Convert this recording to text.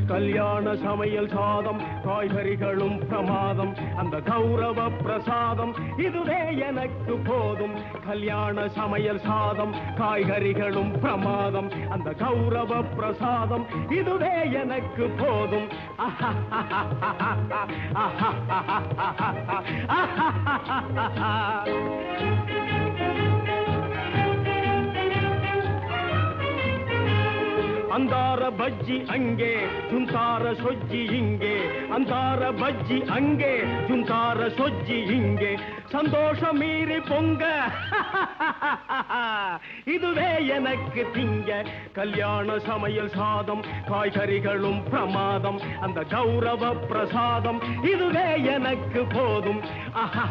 கல்யாண சமையல் சாதம் காய்கறிகளும் பிரமாதம் அந்த கௌரவ பிரசாதம் இதுவே எனக்கு போதும் கல்யாண சமையல் சாதம் காய்கறிகளும் பிரமாதம் அந்த கௌரவ பிரசாதம் இதுவே எனக்கு போதும் अंदार बज्जी अंगे जुंतार सोज्जी इंगे अंदार बज्जी अंगे जुंतार सोज्जी इंगे संतोष मीरी पोंग இதுவே எனக்கு திங்க கல்யாண சமையல் சாதம் காய்கறிகளும் பிரமாதம் அந்த கௌரவ பிரசாதம் இதுவே எனக்கு போதும் ஆஹா